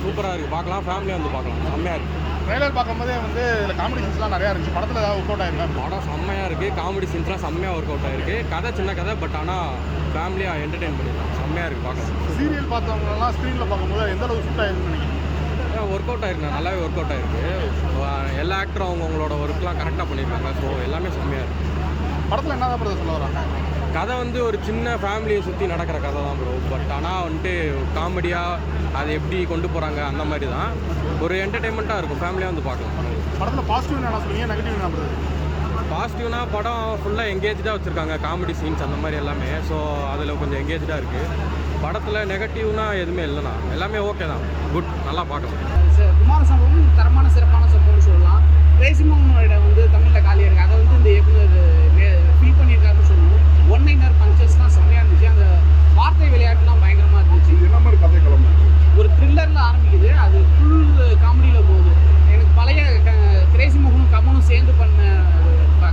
சூப்பராக இருக்குது, பார்க்கலாம், ஃபேமிலியாக வந்து பார்க்கலாம், செம்மையாக இருக்குது. ட்ரெய்லர் பார்க்கும்போதே வந்து இதில் காமெடி சீன்ஸ்லாம் நிறையா இருந்துச்சு. படத்தில் ஏதாவது ஒர்க் அவுட் ஆயிருக்கா? படம் செம்மையாக இருக்குது, காமெடி சீன்ஸ்லாம் செம்மையாக ஒர்க் அவுட் ஆகிருக்கு. கதை சின்ன கதை, பட் ஆனால் ஃபேமிலியாக என்டர்டெயின் பண்ணிடலாம், செம்மையாக இருக்குது பார்க்கலாம். சீரியல் பார்த்தவங்கலாம் ஸ்க்ரீனில் பார்க்கும்போது எந்த அளவுக்கு சூட் ஆயிருக்குன்னு நினைக்கிறேன்? ஒர்க் அவுட் ஆகிருக்கு, நல்லாவே ஒர்க் அவுட் ஆகிருக்கு. எல்லா ஆக்டரும் அவங்களோட ஒர்க்லாம் கரெக்டாக பண்ணியிருக்காங்க. ஸோ எல்லாமே செம்மையாக இருக்குது. படத்தில் என்ன தான் சொல்ல வராங்க? கதை வந்து ஒரு சின்ன ஃபேமிலியை சுற்றி நடக்கிற கதை தான் ப்ரோ. பட் ஆனால் வந்துட்டு காமெடியாக அதை எப்படி கொண்டு போகிறாங்க அந்த மாதிரி தான். ஒரு என்டர்டெயின்மெண்ட்டாக இருக்கும், ஃபேமிலியாக வந்து பார்க்கலாம். படத்தில் பாசிட்டிவ் என்ன சொல்லுவீங்க, நெகட்டிவ் என்ன பண்ணுறது? பாசிட்டிவ்னா படம் ஃபுல்லாக எங்கேஜாக வச்சுருக்காங்க, காமெடி சீன்ஸ் அந்த மாதிரி எல்லாமே. ஸோ அதில் கொஞ்சம் எங்கேஜாக இருக்குது. படத்தில் நெகட்டிவ்னா எதுவுமே இல்லைண்ணா, எல்லாமே ஓகே தான், குட், நல்லா பார்க்கலாம். குமார சம்பவம் தரமான சிறப்பான சம்பவம்னு சொல்லலாம். கிரேசி மோகனோட வந்து தமிழில் காலியாக இருக்குது, அதை வந்து இந்த இயக்குனர் ஃபீல் பண்ணியிருக்காருன்னு சொல்லணும். ஒன் லைனர் பஞ்சஸ்லாம் செம்மையாக இருந்துச்சு. அந்த வார்த்தை விளையாட்டுலாம் பயங்கரமாக இருந்துச்சு. என்ன மாதிரி கதை கிளம்பு? ஒரு த்ரில்லரில் ஆரம்பிக்குது, அது ஃபுல் காமெடியில் போகுது. எனக்கு பழைய கிரேசி மோகனும் கமனும் சேர்ந்து பண்ண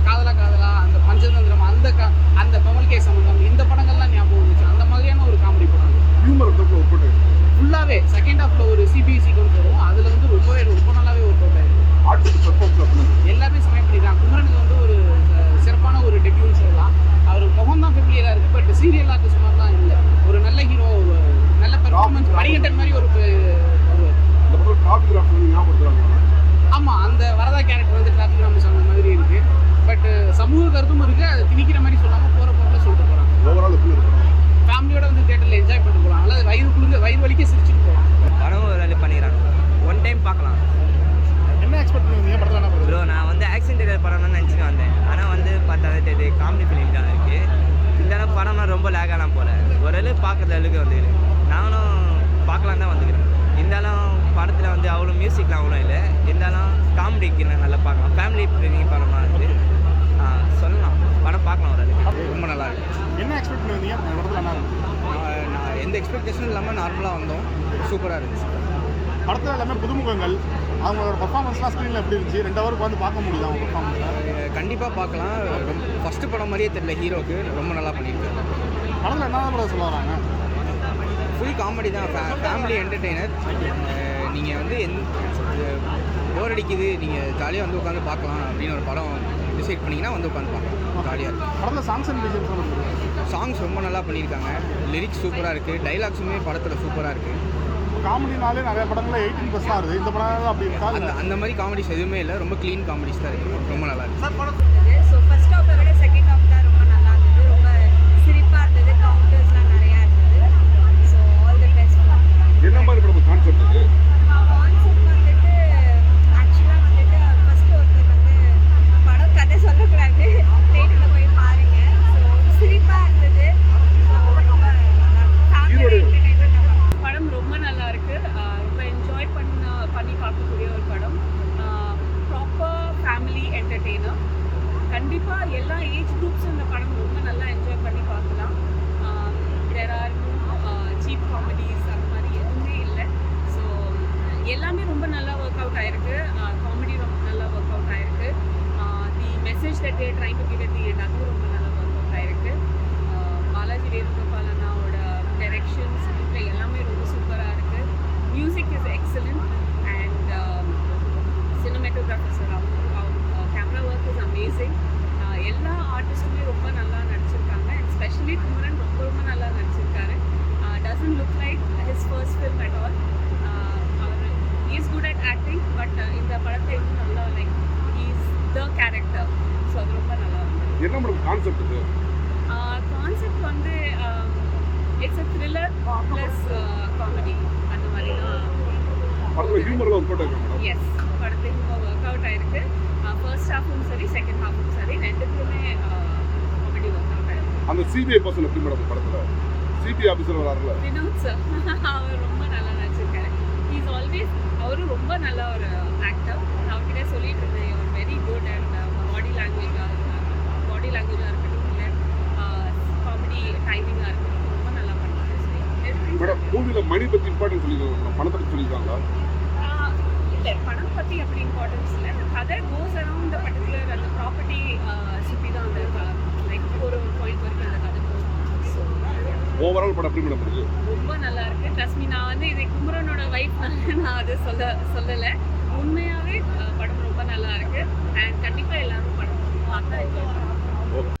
காதலா காதலா, அந்த பஞ்சதந்திரம், அந்த கமல் கே சம்பந்தம், இந்த படங்கள்லாம் ஞாபகம் வந்துச்சு. அந்த மாதிரியான ஒரு காமெடி படம். ஹியூமர் ஃபுல்லாகவே செகண்ட் ஹாஃபில் ஒரு சிபிஎஸ்சி கொண்டு வரும். அதில் வந்து ரொம்ப நல்லாவே ஒர்க் அவுட் ஆயிருக்கு. எல்லாமே சமயம் பண்ணியிருக்காங்க. குமரனுக்கு வந்து ஒரு சிறப்பான ஒரு டெபியூன்னு சொல்லலாம். அவர் முகம் தான் ஃபெமிலியராக இருக்குது, பட் சீரியல் ஆர்டிஸ்ட் மாதிரிலாம் இல்லை. ஒரு நல்ல ஹீரோ, நல்ல பெர்ஃபார்மன்ஸ், மணிகண்டன் மாதிரி ஒரு ஆமாம், அந்த வரதா கேரக்டர் வந்து டிராஃபிக் ராம சொன்ன மாதிரி இருக்குது. பட் சமூக கருத்தும் இருக்குது, அதை திணிக்கிற மாதிரி சொல்லாமல் போகிற போக்கில் சொல்லிட்டு போகிறாங்க. ஃபேமிலியோட வந்து தேட்டரில் என்ஜாய் பண்ணிட்டு போகிறாங்க. அல்லது வயிறு வலிக்க சிரிச்சுட்டு போகலாம். படம் வேலை பண்ணிக்கிறாங்க, ஒன் டைம் பார்க்கலாம். என்ன எக்ஸ்பெக்ட் பண்ணுவீங்க படத்தில்? என்ன ப்ரோ, நான் வந்து ஆக்ஷன் த்ரில்லர் படம்னு நினச்சிட்டு வந்தேன். ஆனால் வந்து பார்த்தா இது காமெடி ஃபிலிம் தான் இருக்குது. இருந்தாலும் படம்னா ரொம்ப லேகாலாம் போல, ஓரளவு பார்க்குற அளவுக்கு வந்து நானும் பார்க்கலாம் தான் வந்துக்கிறேன். இருந்தாலும் படத்தில் வந்து அவ்வளோ மியூசிக்லாம் அவ்வளோ இல்லை. இருந்தாலும் காமெடிக்கு நல்லா பார்க்கலாம். ஃபேமிலி ப்ரீமியம் படமாக இருக்குது, சொல்லலாம். படம் பார்க்கலாம், ஓரளவுக்கு ரொம்ப நல்லா இருக்குது. என்ன எக்ஸ்பெக்ட் பண்ணுவீங்க படத்தில்? என்ன நான் எந்த எக்ஸ்பெக்டேஷனும் இல்லாமல் நார்மலாக வந்தோம், சூப்பராக இருந்துச்சு. படத்தில் எல்லாமே புதுமுகங்கள், அவங்களோட பர்ஃபார்மன்ஸ்லாம் ஸ்க்ரீனில் எப்படி இருந்துச்சு? 2 ஹவருக்கு வந்து பார்க்க முடியுது அவங்க பர்ஃபார்மன்ஸ்? கண்டிப்பாக பார்க்கலாம். ஃபஸ்ட்டு படம் மாதிரியே தெரியல, ஹீரோக்கு ரொம்ப நல்லா பண்ணியிருக்காரு. படத்தில் என்ன தான் சொல்ல வராங்க? ஃபுல் காமெடி தான், ஃபேமிலி என்டர்டெய்னர். நீங்கள் வந்து போர் அடிக்குது, நீங்கள் ஜாலியாக வந்து உட்காந்து பார்க்கலாம் அப்படின்னு ஒரு படம் டிசைட் பண்ணிங்கன்னா வந்து உட்காந்து பார்க்கலாம், ஜாலியாக இருக்கும். படத்தில் சாங்ஸ் அண்ட் மியூசிக் சாங்ஸ் ரொம்ப நல்லா பண்ணியிருக்காங்க, லிரிக்ஸ் சூப்பராக இருக்குது, டைலாக்ஸுமே படத்தில் சூப்பராக இருக்குது. காமெடினாலே நிறைய படங்களில் 18+ தான் இருக்குது. இந்த படம் அப்படி இருக்கா? அந்த மாதிரி காமெடிஸ் எதுவுமே இல்லை, ரொம்ப க்ளீன் காமெடிஸ் தான் இருக்குது, ரொம்ப நல்லா இருக்குது. ஸோ ஃபர்ஸ்ட் ஹாஃபை விட செகண்ட் ஹாஃப் தான் ரொம்ப நல்லா இருந்தது, ரொம்ப சிரிப்பாக இருந்தது, கவுண்டர்ஸ்லாம் நிறையா இருந்தது. So all the best. என்ன மாதிரி படம் கான்செப்ட் இது? கான்செப்ட் வந்துட்டு ஆக்சுவலாக வந்துட்டு ஃபர்ஸ்ட் ஒருத்தர் வந்து படம் கதை சொல்லக்கூடாது, தேட்டரில் போய் பாருங்க. ஸோ சிரிப்பாக இருந்தது, ரொம்ப ஃபேமிலி என்டர்டெயின்மெண்ட். படம் ரொம்ப நல்லா இருக்குது, ரொம்ப என்ஜாய் பண்ணி பார்க்கக்கூடிய ஒரு படம். Proper family entertainer. கண்டிப்பாக எல்லா ஏஜ் குரூப்ஸும் இந்த படம் ரொம்ப நல்லா என்ஜாய் பண்ணி பார்க்கலாம். தேர் ஆர் சீப் காமெடிஸ் அந்த மாதிரி எதுவுமே இல்லை. ஸோ எல்லாமே ரொம்ப நல்லா ஒர்க் அவுட் ஆகிருக்கு. காமெடி ரொம்ப நல்லா ஒர்க் அவுட் ஆகிருக்கு. தி message that there trying to give at the end அதுவும் ரொம்ப நல்லா ஒர்க் அவுட் ஆகிருக்கு. பாலாஜி வேணுகோபால் அண்ணாவோட டைரக்ஷன்ஸ் எல்லாமே ரொம்ப சூப்பராக இருக்குது. Music is excellent and cinematographers camera work is amazing. எல்லா ஆர்டிஸ்ட்டுமே ரொம்ப நல்லா நடிச்சிருக்காங்க அண்ட் ஸ்பெஷலி குமரன் ரொம்ப நல்லா நடிச்சிருக்காரு. Doesn't look like his first film at all. அவர் is good at acting, but இந்த படத்தை இன்னும் நல்லா like is the character. So அது ரொம்ப நல்லா இருக்குது. என்ன படம் கான்செப்ட் இது? கான்செப்ட் வந்து it's a thriller plus comedy அந்த மாதிரி தான். படத்தில் ஹியூமர்லாம் ஒர்க் அவுட் ஆயிருக்கு மேடம்? எஸ், படத்தில் ஹியூமர் ஒர்க் அவுட் ஆயிருக்கு. ஃபர்ஸ்ட் ஹாஃபும் சரி செகண்ட் ஹாஃபும் சரி ரெண்டுத்துலையுமே காமெடி ஒர்க் அவுட் ஆயிருக்கு. அந்த சிபிஐ பர்சன் எப்படி மேடம் படத்தில்? சிபிஐ ஆஃபீஸர் வராருல்ல, வினோத் சார், அவர் ரொம்ப நல்லா நடிச்சிருக்காரு. இஸ் ஆல்வேஸ் அவரும் ரொம்ப நல்ல ஒரு ஆக்டர். அவர்கிட்ட சொல்லிட்டு இருந்தேன், ஒரு வெரி குட் அண்ட் பாடி லாங்குவேஜாக இருக்கட்டும், இல்லை காமெடி டைமிங்காக இருக்கட்டும், ரொம்ப நல்லா பண்ணுவாங்க. மேடம் மூவியில் மணி பற்றி இம்பார்ட்டன்ஸ் சொல்லியிருக்காங்க, பணத்தை பற்றி சொல்லியிருக்காங்களா? இல்லை, பணம் பற்றி அப்படி இம்பார்ட்டன்ஸ் இல்லை. கதை கோஸ் அரவுண்ட் த பர்டிகுலர் அந்த ப்ராப்பர்ட்டி சுற்றி தான் அந்த லைக் ஒரு பாயிண்ட் வரைக்கும் அந்த கதை போகும். ஸோ ஓவரால் படம் எப்படி மேடம் இருக்கு? ரொம்ப நல்லா இருக்கு. ட்ரஸ்ட் மீ, நான் வந்து இது குமரனோட வைஃப்னால நான் அது சொல்லலை. உண்மையாகவே படம் ரொம்ப நல்லா இருக்கு. அண்ட் கண்டிப்பாக எல்லாரும் படம் பார்த்தா என்ஜாய் பண்ணுவாங்க.